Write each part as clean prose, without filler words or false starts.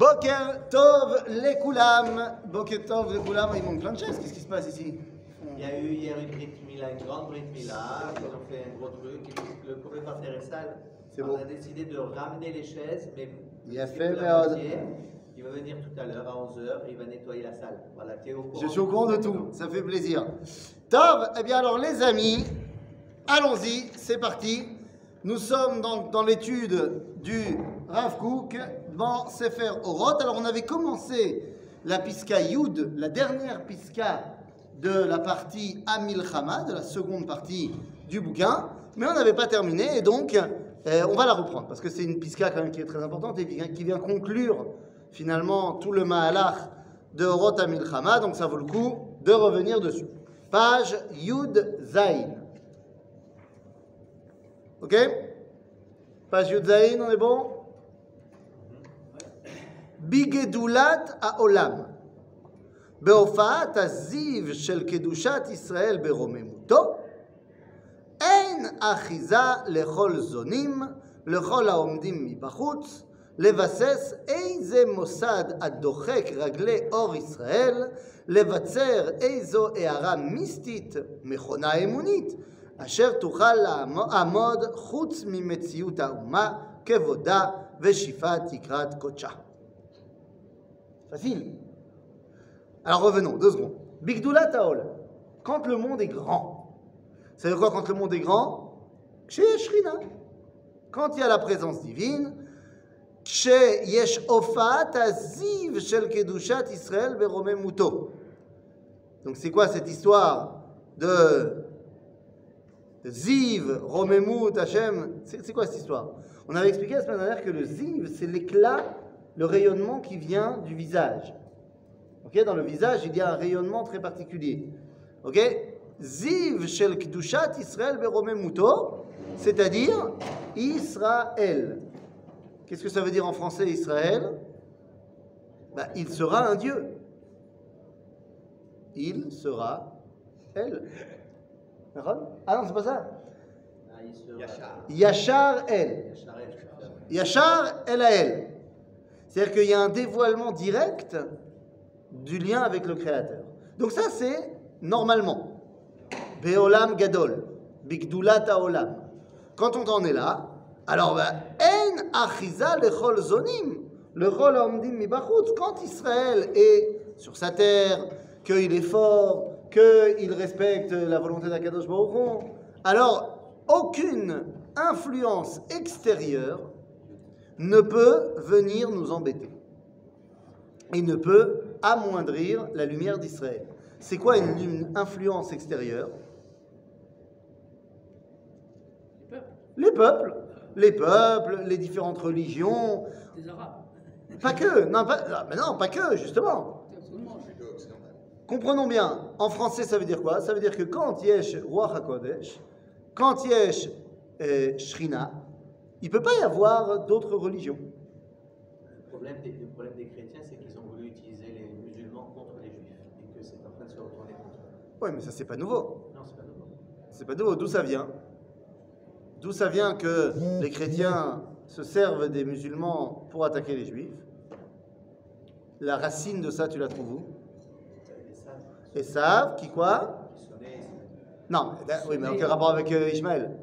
Boker Tov les Koulam. Boker Tov les Koulam. Il manque plein de chaises. Qu'est-ce qui se passe ici? Il y a eu hier une Brit Mila, une grande Brit Mila. Ils ont fait un gros truc. Le propriétaire est sale. On a décidé de ramener les chaises, mais il a fait merde. Il va venir tout à l'heure à 11h et il va nettoyer la salle. Voilà, tu es au courant. Je suis au courant de tout. Ça fait plaisir. Tov, eh bien alors les amis, allons-y, c'est parti. Nous sommes donc dans l'étude du Rav Kook dans Sefer Orot. Alors on avait commencé la Piska Yud, la dernière Piska de la partie Amilchama, de la seconde partie du bouquin, mais on n'avait pas terminé et donc on va la reprendre parce que c'est une Piska quand même qui est très importante et qui vient conclure finalement tout le Mahalach de Orot Amilchama, donc ça vaut le coup de revenir dessus. Page Yud Zain. Ok? Page Yud Zain, on est bon? Bigedulat haolam. בהופעת הזיו של קדושת ישראל ברוממותו, אין אחיזה לכל זונים, לכל העומדים מבחוץ, לבסס איזה מוסד הדוחק רגלי אור ישראל, לבצר איזו הערה מיסטית, מכונה אמונית, אשר תוכל לעמוד חוץ ממציאות האומה, כבודה ושיפת תקרת קודשה. Facile. Alors revenons, 2 secondes. Bigdoulat Haolam. Quand le monde est grand. Ça veut dire quoi quand le monde est grand? Chez Shrina. Quand il y a la présence divine. Chez Yesh Ofat Aziv Shel Kedushat Israël Beromemuto. Donc c'est quoi cette histoire de Ziv, Romemut, Hashem? C'est quoi cette histoire? On avait expliqué la semaine dernière que le Ziv, c'est l'éclat, le rayonnement qui vient du visage. Okay, dans le visage, il y a un rayonnement très particulier. Ok? Ziv shel Kedushat Israël beromemuto, c'est-à-dire Israël. Qu'est-ce que ça veut dire en français Israël? Ben, il sera un Dieu. Il sera elle. Ah non, c'est pas ça. Yachar el. Yachar el à elle. C'est-à-dire qu'il y a un dévoilement direct du lien avec le Créateur. Donc ça, c'est normalement. Be'olam gadol. Bigdulat haolam. Quand on en est là, alors, en achiza lechol zonim. Lechol haomdim mibachutz. Quand Israël est sur sa terre, qu'il est fort, qu'il respecte la volonté d'Akadosh Baruch Hu, alors aucune influence extérieure ne peut venir nous embêter. Et ne peut amoindrir la lumière d'Israël. C'est quoi une influence extérieure? Les peuples, les différentes religions. Les Arabes. Pas que, non, pas que, justement. Comprenons bien, en français ça veut dire quoi? Ça veut dire que quand Yesh Ruach HaKodesh, quand Yesh Shrina, il ne peut pas y avoir d'autres religions. Le problème des chrétiens, c'est qu'ils ont voulu utiliser les musulmans contre les juifs et que c'est en train de se retourner contre eux. Oui, mais ça, c'est pas nouveau. Non, c'est pas nouveau. C'est pas nouveau. D'où ça vient? D'où ça vient que les chrétiens se servent des musulmans pour attaquer les juifs? La racine de ça, tu la trouves où? Esav, qui quoi? Non, oui, mais aucun rapport avec Ishmaël.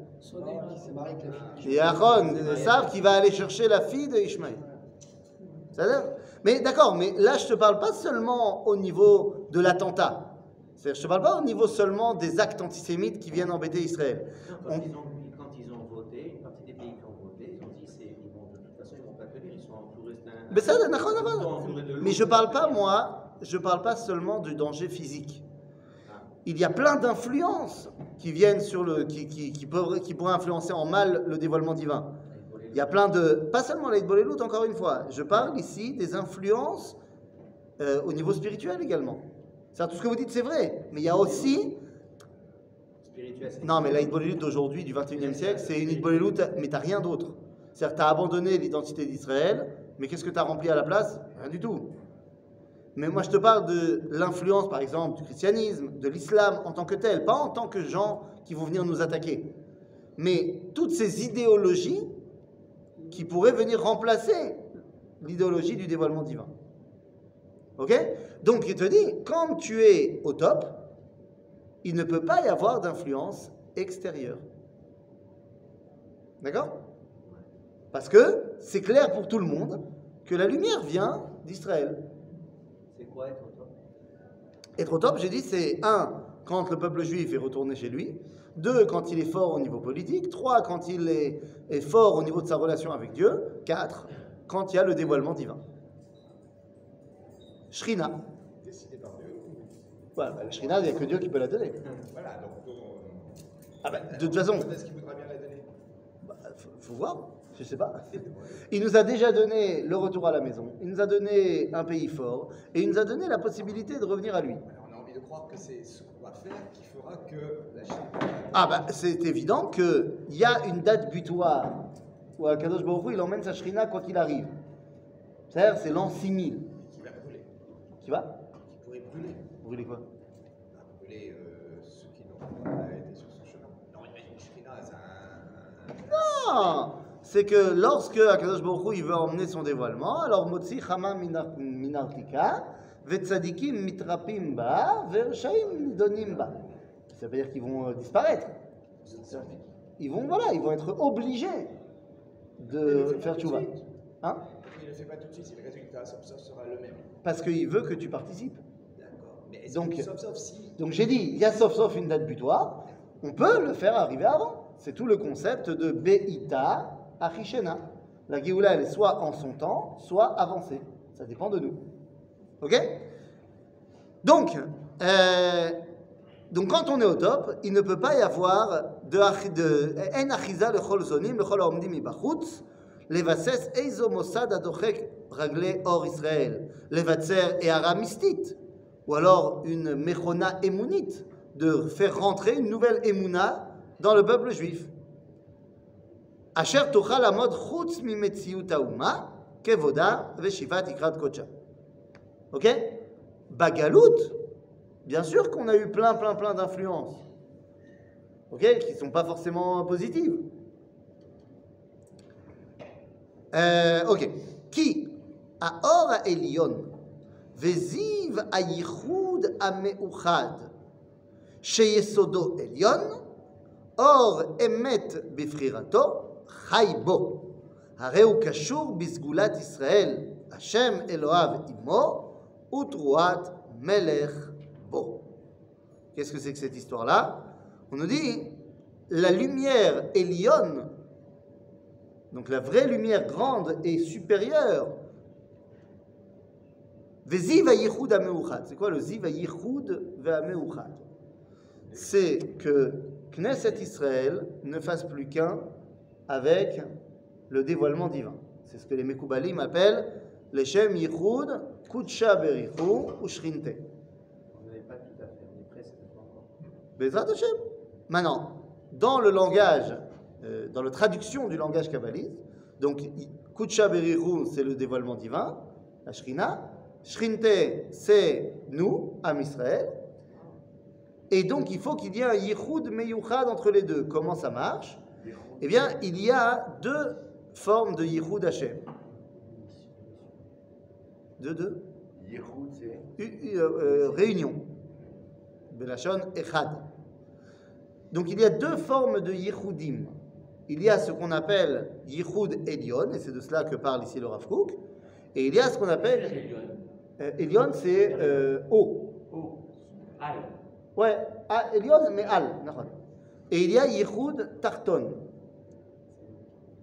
Et Aaron, Esav qui va aller chercher la fille de Ishmaël. Mais d'accord, mais là je ne te parle pas seulement au niveau de l'attentat. C'est-à-dire, je ne te parle pas au niveau seulement des actes antisémites qui viennent embêter Israël. Quand ils ont voté, une partie des pays qui ont voté, ils ont dit de toute façon ils ne vont pas tenir, ils sont entourés Mais ça, mais je ne parle pas, moi, je ne parle pas seulement du danger physique. Il y a plein d'influences qui viennent sur qui pourraient influencer en mal le dévoilement divin. Il y a plein de... Pas seulement l'Aïd-Bolélout, encore une fois. Je parle ici des influences au niveau spirituel également. C'est-à-dire, tout ce que vous dites, c'est vrai. Mais il y a aussi... Non, mais l'Aïd-Bolélout d'aujourd'hui, du 21e siècle, c'est une Aïd-Bolélout, mais tu n'as rien d'autre. C'est-à-dire, tu as abandonné l'identité d'Israël, mais qu'est-ce que tu as rempli à la place? Rien du tout. Mais moi, je te parle de l'influence, par exemple, du christianisme, de l'islam en tant que tel, pas en tant que gens qui vont venir nous attaquer. Mais toutes ces idéologies qui pourraient venir remplacer l'idéologie du dévoilement divin. Ok? Donc il te dit, quand tu es au top, il ne peut pas y avoir d'influence extérieure. D'accord? Parce que c'est clair pour tout le monde que la lumière vient d'Israël. C'est quoi être au top? Être au top, j'ai dit, c'est 1, quand le peuple juif est retourné chez lui, 2, quand il est fort au niveau politique, 3, quand il est fort au niveau de sa relation avec Dieu, 4, quand il y a le dévoilement divin. Shrina. Décidé par Dieu. Voilà, la Shrina, il n'y a que Dieu qui peut la donner. Voilà, donc. Ah ben, de toute façon. Est-ce qu'il voudra bien la donner? Faut voir, je sais pas. Il nous a déjà donné le retour à la maison, il nous a donné un pays fort, et il nous a donné la possibilité de revenir à lui. Alors on a envie de croire que c'est ce qu'on va faire qui fera que la Chine. Ah bah c'est évident qu'il y a une date butoir où Akadosh Baruch Hu, il emmène sa Shrina quoi qu'il arrive. C'est-à-dire c'est l'an 6000. Qui va brûler. Qui va? Qui pourrait brûler. Brûler quoi? Brûler ceux qui n'ont pas été sur son chemin. Non, imagine Shrina, c'est Non, c'est que lorsque Akadosh Baruch Hu, il veut emmener son dévoilement, alors Motzi Chama Minartika, Vetzadikim Mitrapim Ba, Vershaim Nidonim Ba. Ça veut dire qu'ils vont disparaître. Ils vont être obligés de faire tchouva. Hein? Il ne le fait pas tout de suite, si le résultat sauf sera le même. Parce qu'il veut que tu participes. D'accord. Mais est-ce Donc, que sauf si. donc j'ai dit, il y a sauf une date butoir, on peut le faire arriver avant. C'est tout le concept de Be'ita Achishena. La Géoula, elle est soit en son temps, soit avancée. Ça dépend de nous. Ok? Donc quand on est au top, il ne peut pas y avoir En achiza lechol zonim, lechol haomdim mibachutz, levases eizo mossad adochek ragle or Israël, levatzer et aramistit, ou alors une mechona émounite, de faire rentrer une nouvelle émouna dans le peuple juif. Asher tochal amod chutz mimetziut hauma, kevoda veshivat ikrat kocha. Ok? Bagalout, bien sûr qu'on a eu plein d'influences, ok, qui ne sont pas forcément positives. Ok. Qui a or a Elion, veziv a yichud a meuchad, sheyesodo Elion, or emet bifrirato, chai bo, hareu kashur bisgulat Israël, Hashem Eloav imo, utruat melech bo. Qu'est-ce que c'est que cette histoire-là? On nous dit la lumière Elion, donc la vraie lumière grande et supérieure. Veziv hayichud hameuchad. C'est quoi le ziv hayichud hameuchad? C'est que Knesset Israël ne fasse plus qu'un avec le dévoilement divin. C'est ce que les Mekoubalim appellent les Shem Yichud Kudsha Berichu Ushrinte. On n'avait pas tout à fait, on est presque encore. Bezrat Hashem. Maintenant, dans le langage, dans la traduction du langage kabbaliste, donc Kudsha Berichu, c'est le dévoilement divin, la Shrina. Shrinte, c'est nous, Am Israël. Et donc, il faut qu'il y ait un Yichud Meyuchad entre les deux. Comment ça marche? Eh bien, il y a deux formes de Yichud Hashem. Deux Yichud, c'est réunion. Belashon Echad. Donc, il y a deux formes de Yichudim. Il y a ce qu'on appelle Yichud Elion, et c'est de cela que parle ici le Rav Kook. Et il y a ce qu'on appelle Elion, c'est haut. Al. Ouais, Elion, mais Al. Et il y a Yichud Tarton,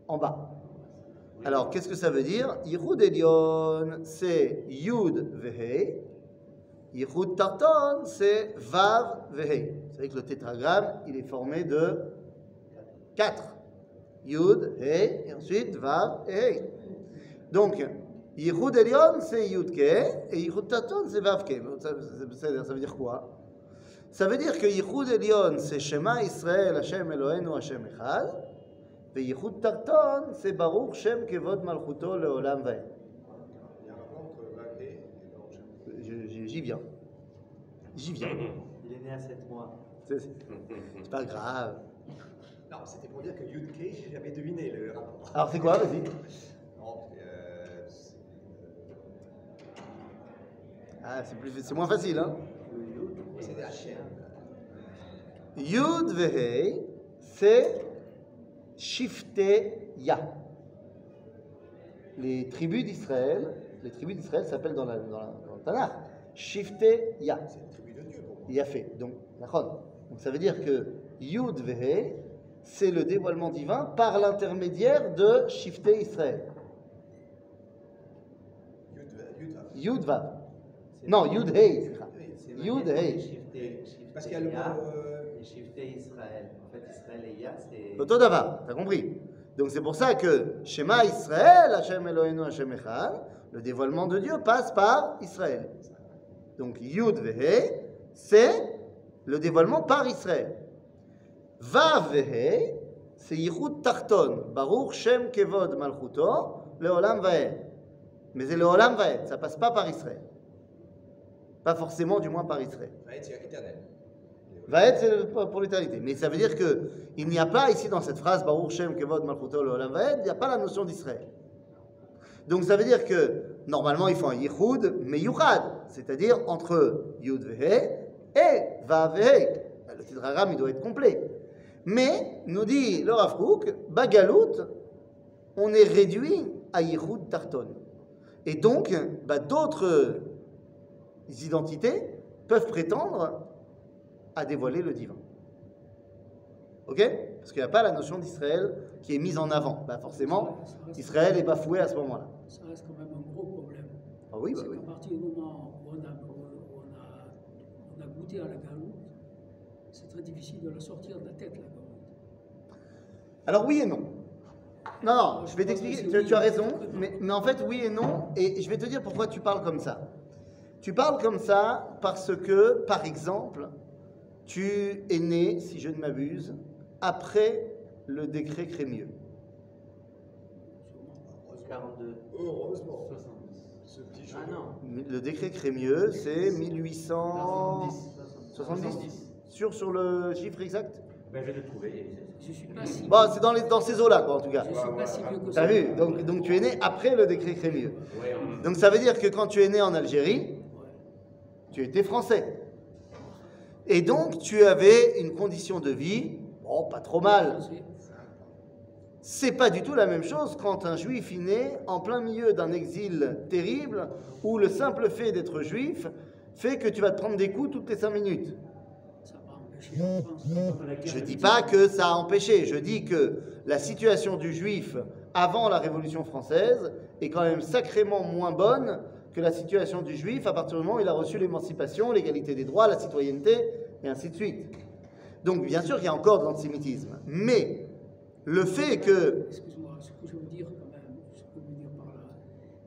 en bas. Alors, qu'est-ce que ça veut dire? Yichud Elion, c'est Yud Vehei. Yichud Tarton, c'est Vav Vehei. Vous savez que le tétragramme, il est formé de 4. Yud, Hei, et ensuite Vav et Hei. Donc, Yichud Elion, c'est Yud Ke, et Yichud Tarton, c'est Vav Ke. Ça veut dire quoi? Ça veut dire que Yichud Elion, c'est Shema Israël, Hashem Eloheinu, Hashem Echad. Et Yichud Tarton, c'est Baruch Shem Kevod Malchuto Leolam Vaed. Il y a un rapport entre Vav et Baruch Shem. J'y viens. J'y viens. Il est né à 7 mois. C'est pas grave. Non, c'était pour dire que Yud K, j'ai jamais deviné le rapport. Alors c'est quoi, vas-y? Non, Ah, c'est moins facile, hein. C'est des HM. Yud Vehei, c'est Shiftei Ya. Les tribus d'Israël s'appellent dans le Tanakh Shiftei Ya. C'est une tribu de Dieu pour moi. Il a fait. Donc ça veut dire que Yud Vehei, c'est le dévoilement divin par l'intermédiaire de Shiftei Israël. Yud Vav. Non, Yud Hei. Yud Hei. Parce qu'il y a le mot. Et Shiftei Israël. En fait, Israël et Ya, c'est. Otodava, t'as compris. Donc c'est pour ça que Shema Israël, Hashem Eloheinu Hashem Echad, le dévoilement de Dieu passe par Israël. Donc Yud Vehei, c'est le dévoilement par Israël. Vav Vehei, c'est Yichud Tarton, Baruch Shem Kevod Malchuto, Leolam Vaed. Mais c'est Leolam Vaed, ça passe pas par Israël. Pas forcément, du moins par Israël. Vaed, c'est éternel. Vaed, c'est pour l'éternité. Mais ça veut dire qu'il n'y a pas ici dans cette phrase Baruch Shem Kevod Malchuto Leolam Vaed, il n'y a pas la notion d'Israël. Donc ça veut dire que normalement il faut un Yichud Meyuchad, c'est-à-dire entre Yud Vehei et Vav Vehei. Le Tidraram il doit être complet. Mais nous dit le Rav Kook, Bagalout, on est réduit à Yichud Tarton. Et donc d'autres identités peuvent prétendre à dévoiler le divin. Ok? Parce qu'il n'y a pas la notion d'Israël qui est mise en avant. Forcément, Israël est bafoué à ce moment-là. Ça reste quand même un gros problème. Ah oui, c'est oui. qu'à partir du moment où on a goûté à la galoute, c'est très difficile de la sortir de la tête, la galoute. Alors oui et non. Non, je vais t'expliquer, tu as raison, mais en fait oui et non, et je vais te dire pourquoi tu parles comme ça. Tu parles comme ça parce que, par exemple, tu es né, si je ne m'abuse, après le décret Crémieux. 42. Heureusement. 70. Ce petit jeu. Ah non. Le décret Crémieux, c'est 1870. Sur le chiffre exact? Ben, je vais le trouver. Je suis pas si. Bon, c'est dans ces eaux-là, quoi, en tout cas. Je suis pas si vieux que ça. T'as vu? Donc tu es né après le décret Crémieux. Ouais, Donc ça veut dire que quand tu es né en Algérie, tu étais français. Et donc tu avais une condition de vie, bon, pas trop mal. C'est pas du tout la même chose quand un juif est né en plein milieu d'un exil terrible où le simple fait d'être juif fait que tu vas te prendre des coups toutes les 5 minutes. Ça va empêcher la France. Je dis pas que ça a empêché, je dis que la situation du juif avant la Révolution française est quand même sacrément moins bonne que la situation du juif à partir du moment où il a reçu l'émancipation, l'égalité des droits, la citoyenneté, et ainsi de suite. Donc bien sûr qu'il y a encore de l'antisémitisme, mais le fait que... Excuse-moi, ce que je veux dire quand même, ce que je veux dire par là,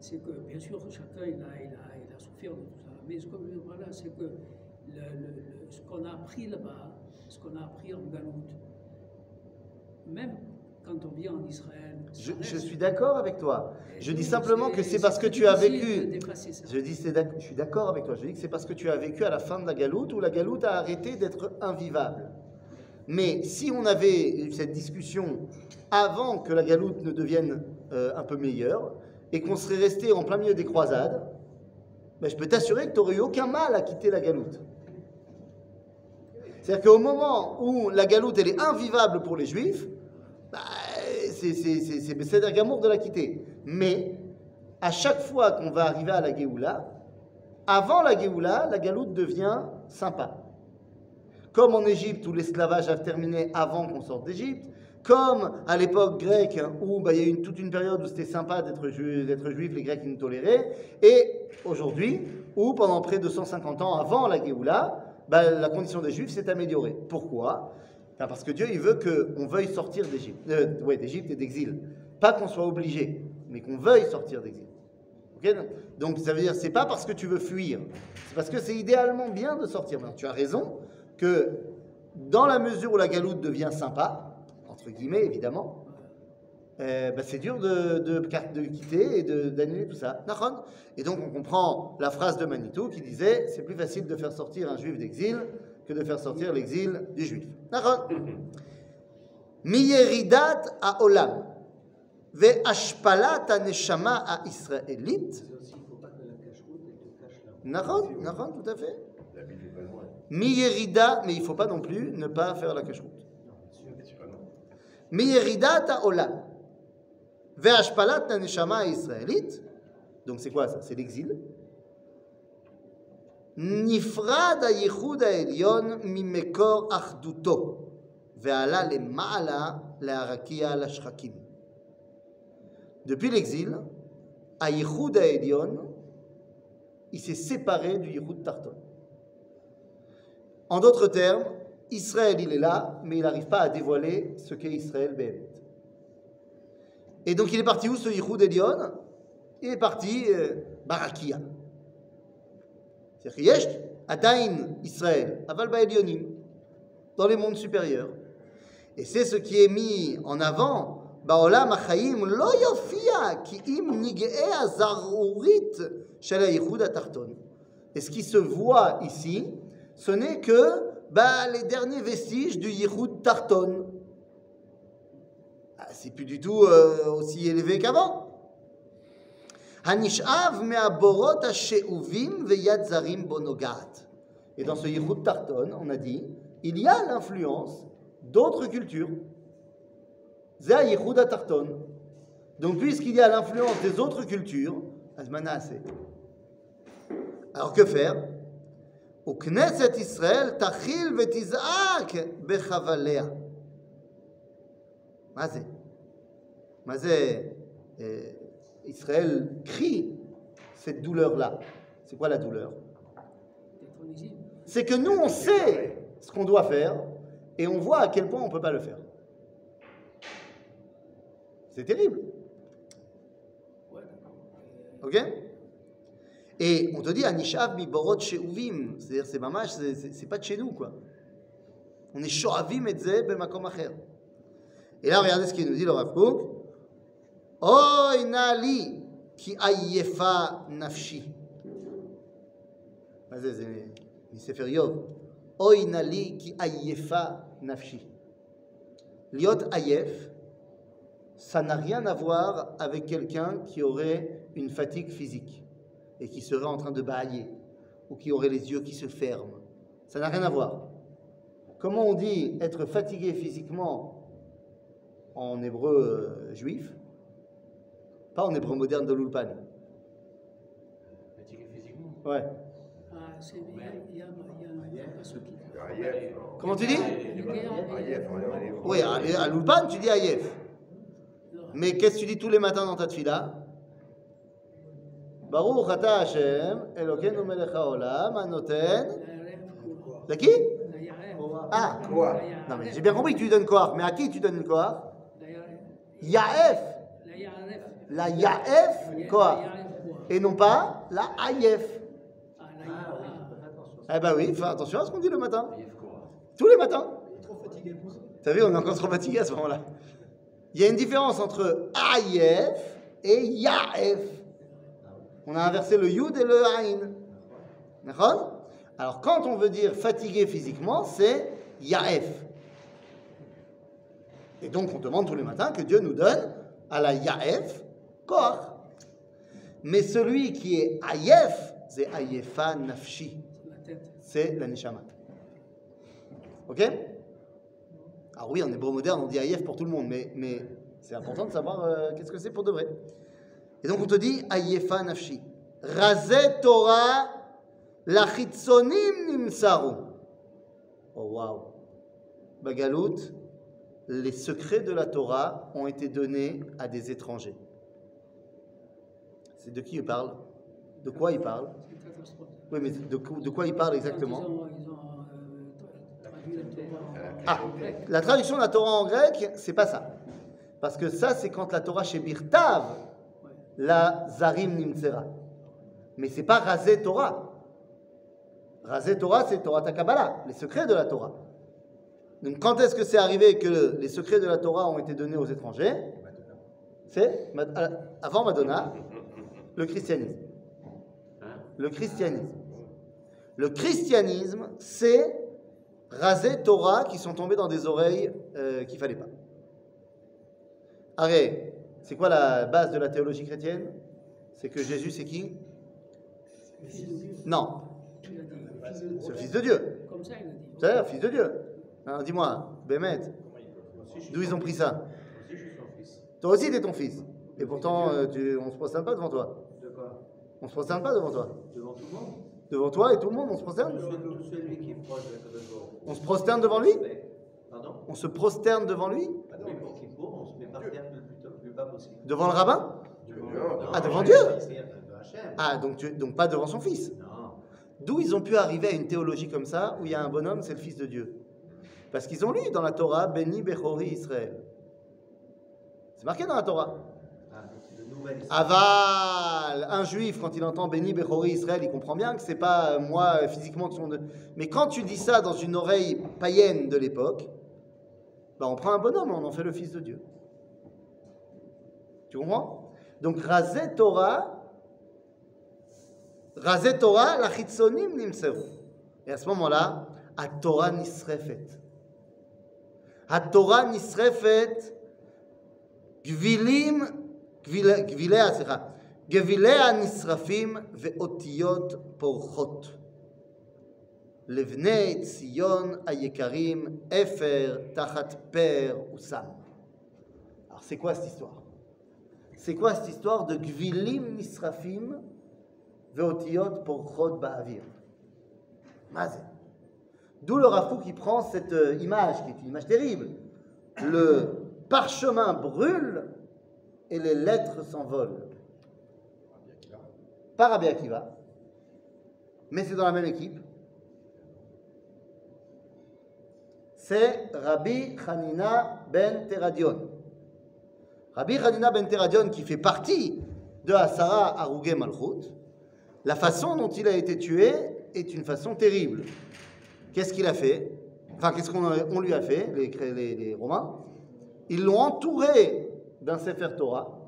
c'est que bien sûr chacun il a souffert de tout ça, mais ce que je veux dire par là, c'est que ce qu'on a appris là-bas, ce qu'on a appris en Galoute, même quand on vient en Israël... Je suis d'accord avec toi. Je dis simplement que c'est parce que tu as vécu... Je suis d'accord avec toi. Je dis que c'est parce que tu as vécu à la fin de la Galoute où la Galoute a arrêté d'être invivable. Mais si on avait eu cette discussion avant que la Galoute ne devienne un peu meilleure et qu'on serait resté en plein milieu des croisades, ben je peux t'assurer que tu n'aurais eu aucun mal à quitter la Galoute. C'est-à-dire qu'au moment où la Galoute elle est invivable pour les Juifs, bah, c'est Besséder Gamour de la quitter. Mais à chaque fois qu'on va arriver à la Géoula, avant la Géoula, la Galoute devient sympa. Comme en Égypte où l'esclavage a terminé avant qu'on sorte d'Égypte, comme à l'époque grecque où il y a eu toute une période où c'était sympa d'être juif, les Grecs ils nous toléraient, et aujourd'hui où pendant près de 150 ans avant la Géoula, la condition des Juifs s'est améliorée. Pourquoi ? Parce que Dieu il veut qu'on veuille sortir d'Égypte, d'Égypte et d'exil. Pas qu'on soit obligé, mais qu'on veuille sortir d'exil. Okay ? Donc ça veut dire c'est pas parce que tu veux fuir, c'est parce que c'est idéalement bien de sortir. Alors, tu as raison que dans la mesure où la Galoute devient sympa, entre guillemets évidemment, c'est dur de quitter et d'annuler tout ça. Et donc on comprend la phrase de Manitou qui disait c'est plus facile de faire sortir un juif d'exil que de faire sortir l'exil du juif. Miyeridat ha'olam ve'ashpalat ha'neshama ha'israélite. C'est aussi, il ne faut pas que la cache-route te cache la Nachon, tout à fait. La Bible est pas loin. Mi-yerida, mais il ne faut pas non plus ne pas faire la kashrut. C'est pas loin. Mi-yeridat ha'olam. Ve'ashpalat ha'neshama israélite. Donc c'est quoi ça? C'est l'exil. Nifrad ha'yichud ha'elyon mimekor achduto. Ve'ala lema'ala le'arakia lashchakim. Depuis l'exil, ha'yichud ha'elyon, il s'est séparé du yichud tarton. En d'autres termes, Israël, il est là, mais il n'arrive pas à dévoiler ce qu'est Israël Béhémet. Et donc, il est parti où, ce Yichud Elion? Il est parti Barakia. C'est-à-dire qu'il y a Adain Israël, Aval Ba'elionim, dans les mondes supérieurs. Et c'est ce qui est mis en avant, Ba'olam HaChaim lo yofia ki im nig'e hazarurit shel haYichud hatarton. Et ce qui se voit ici, ce n'est que les derniers vestiges du Yichud Tarton. C'est plus du tout aussi élevé qu'avant. Hanish'av me'aborot ha'she'uvim ve'yad zarim bonogat. Et dans ce Yichud Tarton, on a dit, il y a l'influence d'autres cultures. Zeh Yichud Tarton. Donc, puisqu'il y a l'influence des autres cultures, azmana assez. Alors que faire? וכנסת ישראל תחיל ותזעק בחבליה. מה זה? מה זה Israël crie cette douleur-là? C'est quoi la douleur? C'est que nous, on sait ce qu'on doit faire et on voit à quel point on ne peut pas le faire. C'est terrible. Ok? Et on te dit, Anishav mi borot she'uvim, c'est-à-dire c'est mamash, c'est pas de chez nous, quoi. On est sho'avim et ze b'makom acher. Et là, regardez ce qu'il nous dit, le Rav Kook. Oy nali ki ayefa nafshi. C'est Sefer Yov. Oy nali ki ayefa nafshi. Liot ayef, ça n'a rien à voir avec quelqu'un qui aurait une fatigue physique et qui serait en train de bâiller, ou qui aurait les yeux qui se ferment. Ça n'a rien à voir. Comment on dit être fatigué physiquement en hébreu juif, pas en hébreu moderne de l'Ulpan? Fatigué physiquement? Ouais. Ayef. Comment tu dis? Ayef. Oui, à l'Ulpan, tu dis Ayef. Mais qu'est-ce que tu dis tous les matins dans ta tfila? Baruch ata Hashem, Elokeinu melech haolam, hanoten. C'est qui? Ah, non mais j'ai bien compris que tu lui donnes Koach, mais à qui tu donnes le Koach? Yaef. La Yaef Koach. Et non pas la Ayef. Eh ben oui, fais attention à ce qu'on dit le matin. Tous les matins. T'as vu, on est encore trop fatigué à ce moment-là. Il y a une différence entre Ayef et Yaef. On a inversé le Yud et le Aïn. D'accord? Alors, quand on veut dire fatigué physiquement, c'est Yaef. Et donc, on demande tous les matins que Dieu nous donne à la Yaef Koach. Mais celui qui est Ayef, c'est Ayefa Nafshi. C'est la Neshama. Ok? Alors oui, en hébreu moderne, on dit Ayef pour tout le monde, mais c'est important de savoir qu'est-ce que c'est pour de vrai. Et donc on te dit Ayefa Nafshi. Razé Torah lachitzonim nimsaru. Oh waouh. Bagalout, les secrets de la Torah ont été donnés à des étrangers. C'est de qui il parle? De quoi il parle? Oui, mais de quoi il parle exactement? Ah, la traduction de la Torah en grec, c'est pas ça. Parce que ça, c'est quand la Torah chez Birtav, la Zarim Nimtzera. Mais c'est pas Razé Torah. Razé Torah, c'est Torah Takabala, les secrets de la Torah. Donc quand est-ce que c'est arrivé que les secrets de la Torah ont été donnés aux étrangers? C'est avant Madonna, le christianisme. Le christianisme. Le christianisme, c'est Razé Torah qui sont tombés dans des oreilles qu'il fallait pas. Arrête, c'est quoi la base de la théologie chrétienne? C'est que Jésus, c'est qui? Le Fils de Dieu. Non, Il a dit. c'est le Fils de Dieu. Comme ça, il a dit. C'est-à-dire, Fils de Dieu. Alors, dis-moi, Bémet, d'où ils ont pris ça? Moi aussi, je suis son fils. Toi aussi, t'es ton fils. Et pourtant, on ne se prosterne pas devant toi. De quoi? On ne se prosterne pas devant toi. Devant tout le monde? Devant toi et tout le monde, on se prosterne. Tout celui qui est proche de Kadosh Baruch Hu. On se prosterne devant lui. Pardon? On se prosterne devant lui. Oui, pour Kippour, on se met par terre le plus bas possible. Devant le rabbin. Ah, devant Non, Dieu. c'est de Hachem. Ah, donc pas devant son fils. Non. D'où ils ont pu arriver à une théologie comme ça, où il y a un bonhomme, c'est le Fils de Dieu. Parce qu'ils ont lu dans la Torah, Béni Bechori Israël. C'est marqué dans la Torah. Ah, c'est de nouvelles Aval, un juif, quand il entend Béni Bechori Israël, il comprend bien que c'est pas moi physiquement qui sont de... Mais quand tu dis ça dans une oreille païenne de l'époque, bah on prend un bonhomme, on en fait le Fils de Dieu. Tu comprends? Donc Razé Torah, la chitzonim nimseru. Et à ce moment-là, à Torah nisrefet. À Torah nisrefet, gvilea nisrafim ve'otiyot porchot. Levnei Tzion ayekarim efer tachat per usam. Alors c'est quoi cette histoire? C'est quoi cette histoire de gvilim nisrafim ve'otiyot porchot ba'avir? Mazé. D'où le Rav Kook qui prend cette image, qui est une image terrible. Le parchemin brûle et les lettres s'envolent. Pas Rabbi Akiva, mais c'est dans la même équipe. C'est Rabbi Hanina ben Teradion. Rabbi Hanina ben Teradion qui fait partie de Asara Harugei Malchut. La façon dont il a été tué est une façon terrible. Qu'est-ce qu'il a fait? Enfin, qu'est-ce qu'on lui a fait, les Romains? Ils l'ont entouré d'un Sefer Torah,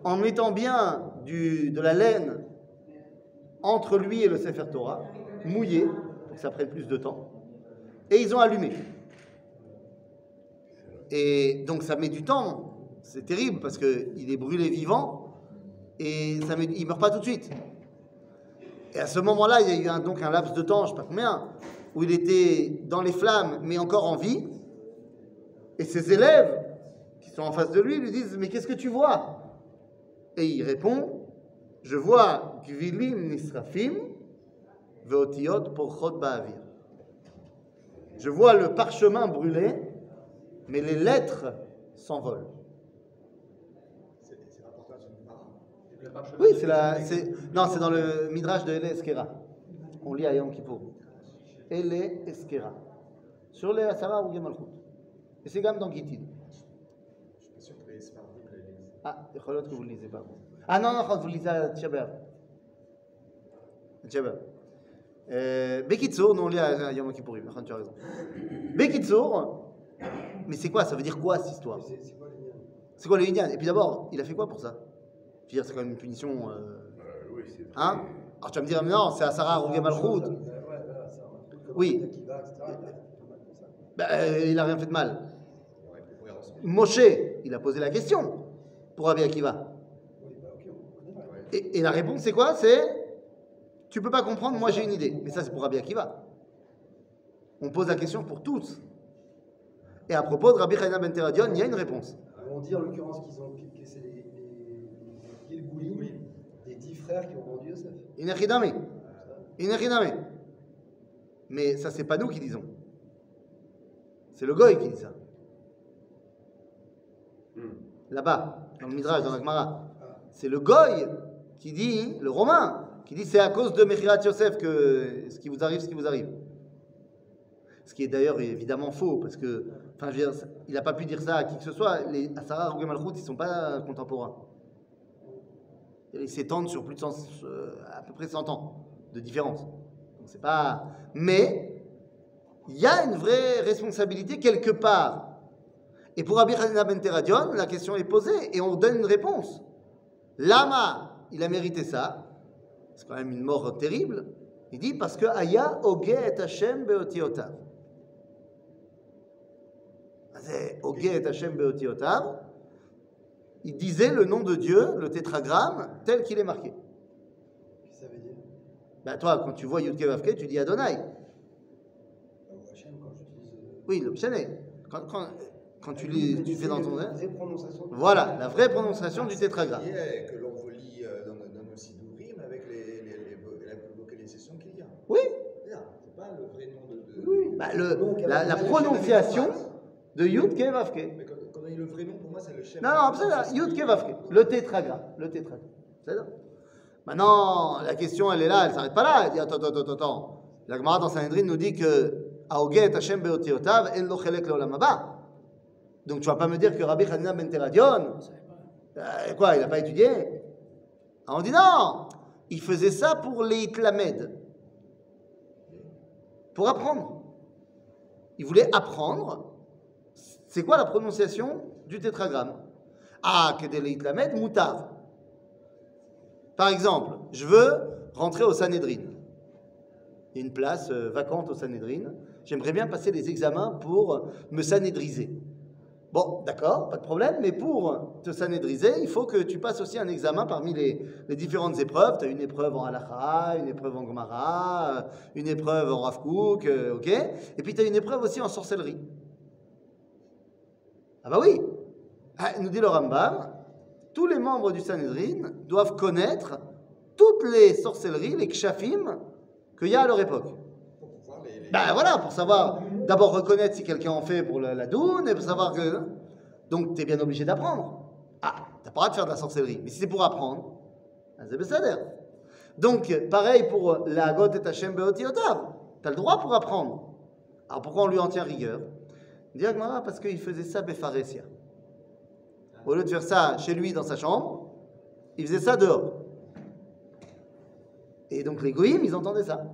en mettant bien de la laine entre lui et le Sefer Torah, mouillé, pour que ça prenne plus de temps, et ils ont allumé. Et donc ça met du temps, c'est terrible, parce qu'il est brûlé vivant, et il ne meurt pas tout de suite. Et à ce moment-là, il y a eu donc un laps de temps, je ne sais pas combien, où il était dans les flammes, mais encore en vie. Et ses élèves, qui sont en face de lui, lui disent « Mais qu'est-ce que tu vois ?» Et il répond « Je vois Gvilim Nisrafim ve'otiyot porchot ba'avir. » Je vois le parchemin brûlé, mais les lettres s'envolent. C'est rapporté sur une parole. Oui, c'est dans le Midrash de Ele Eskera. On lit à Yom Kippour. Ele Eskera. Sur les Asara Harugei Malchut. Et c'est même dans Gittin. Je suis pas sûr que les Sfardim les lisent. Ah, il faut que vous ne le lisez pas. Ah non, vous le lisez à Tchaber. Bekitsour, non, on lit à Yom Kippour. Tu as raison. Bekitsour, mais c'est quoi? Ça veut dire quoi cette histoire? C'est quoi les Indiens? Et puis d'abord, il a fait quoi pour ça? Je veux dire, c'est quand même une punition. Oui, c'est. Hein? Alors tu vas me dire, non, c'est Asara Harugei Malchut. Oui. Il n'a rien fait de mal. Moshe, il a posé la question pour Rabbi Akiva. Et la réponse, c'est quoi? C'est tu peux pas comprendre, moi j'ai une idée. Mais ça, c'est pour Rabbi Akiva. On pose la question pour tous. Et à propos de Rabbi Hanina ben Teradion, il y a une réponse. On dit en l'occurrence que c'est les Gilgoulim, les 10 frères qui ont vendu Yosef. Inechidame. Mais ça, c'est pas nous qui disons. C'est le Goy qui dit ça. Là-bas, dans le Midrash, dans la Gemara. C'est le Goy qui dit, le Romain, qui dit c'est à cause de Mechirat Yosef que ce qui vous arrive. Ce qui est d'ailleurs évidemment faux, parce que, enfin, je veux dire, il n'a pas pu dire ça à qui que ce soit. Les Asara Harugei Malchut, ils ne sont pas contemporains. Ils s'étendent sur plus de à peu près 100 ans de différence. Donc c'est pas. Mais il y a une vraie responsabilité quelque part. Et pour Rabbi Hanina ben Teradion, la question est posée et on donne une réponse. Lama, il a mérité ça. C'est quand même une mort terrible. Il dit parce que Aya Ogé et Hashem beotiotav. Ogé et Hashem beotiotav. Il disait le nom de Dieu, le tétragramme, tel qu'il est marqué. Qu'est-ce que ça veut dire? Ben toi, quand tu vois Yud Kei Vav Kei, tu dis Adonai. Ou Hachem, quand j'utilise. Oui, le Pshané. Quand tu lis, tu fais dans ton... La vraie prononciation. Voilà, la vraie prononciation du tétragramme. Que l'on relie dans nos sidourim avec les vocalisations qu'il y a. Oui. C'est pas le vrai nom de... Oui. Bah, la prononciation de Yud Kei Vav Kei. Mais quand on dit le vrai nom, pour moi, c'est le chef. Non, c'est ça, Yud Kei Vav Kei. Le tétragramme. C'est ça. Maintenant, la question, elle est là, elle ne s'arrête pas là. Elle dit attends. La Gemara dans Sanhedrin nous dit que Aoget Hashem beotiotav en lo chelek leolam haba. Donc tu vas pas me dire que Rabbi Hanina ben Teradion, quoi, il n'a pas étudié? On dit non, il faisait ça pour les Itlamed, pour apprendre. Il voulait apprendre. C'est quoi la prononciation du tétragramme? Ah, que des Itlamed mutav. Par exemple, je veux rentrer au Sanhedrin. Il y a une place vacante au Sanhedrin. J'aimerais bien passer les examens pour me sanhédriser. Bon, d'accord, pas de problème, mais pour te sanhédriser, il faut que tu passes aussi un examen parmi les différentes épreuves. Tu as une épreuve en halakha, une épreuve en gemara, une épreuve en Rav Kook, ok? Et puis tu as une épreuve aussi en sorcellerie. Ah bah oui, nous dit le Rambam, tous les membres du Sanhedrin doivent connaître toutes les sorcelleries, les kshafim qu'il y a à leur époque. Ben voilà, pour savoir, d'abord reconnaître si quelqu'un en fait pour la doune, et pour savoir que... Donc, tu es bien obligé d'apprendre. Ah, tu n'as pas le droit de faire de la sorcellerie. Mais si c'est pour apprendre, c'est besséder. Donc, pareil pour la Got et Hashem beotiotav. Tu as le droit pour apprendre. Alors, pourquoi on lui en tient rigueur? Directement parce qu'il faisait ça befaresia. Au lieu de faire ça chez lui, dans sa chambre, il faisait ça dehors. Et donc, les goïms, ils entendaient ça.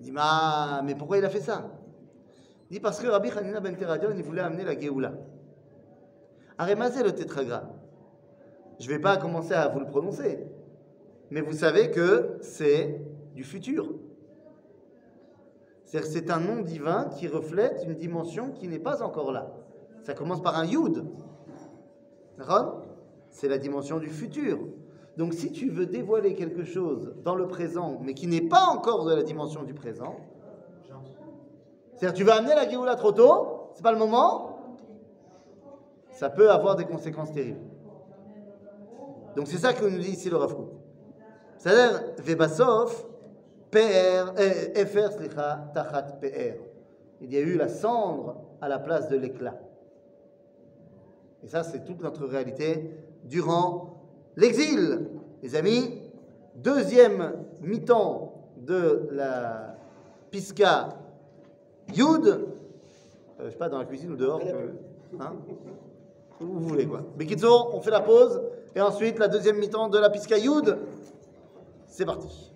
Il dit, mais pourquoi il a fait ça? Il dit, parce que Rabbi Hanina ben Teradion, il voulait amener la Géoula. Arémazé le tétragramme. Je ne vais pas commencer à vous le prononcer, mais vous savez que c'est du futur. C'est-à-dire que c'est un nom divin qui reflète une dimension qui n'est pas encore là. Ça commence par un Yud. D'accord? C'est la dimension du futur. Donc, si tu veux dévoiler quelque chose dans le présent, mais qui n'est pas encore de la dimension du présent, c'est-à-dire tu vas amener la Géoula trop tôt, c'est pas le moment, ça peut avoir des conséquences terribles. Donc, c'est ça que nous dit ici le Rav Kook. C'est-à-dire, Vebasof, Efer, Slicha, Tachat, PR. Il y a eu la cendre à la place de l'éclat. Et ça, c'est toute notre réalité durant l'exil, les amis. Deuxième mi-temps de la Piska Yud. Je sais pas, dans la cuisine ou dehors. Hein, où vous voulez, quoi. Bekitzo, on fait la pause. Et ensuite, la deuxième mi-temps de la Piska Yud. C'est parti.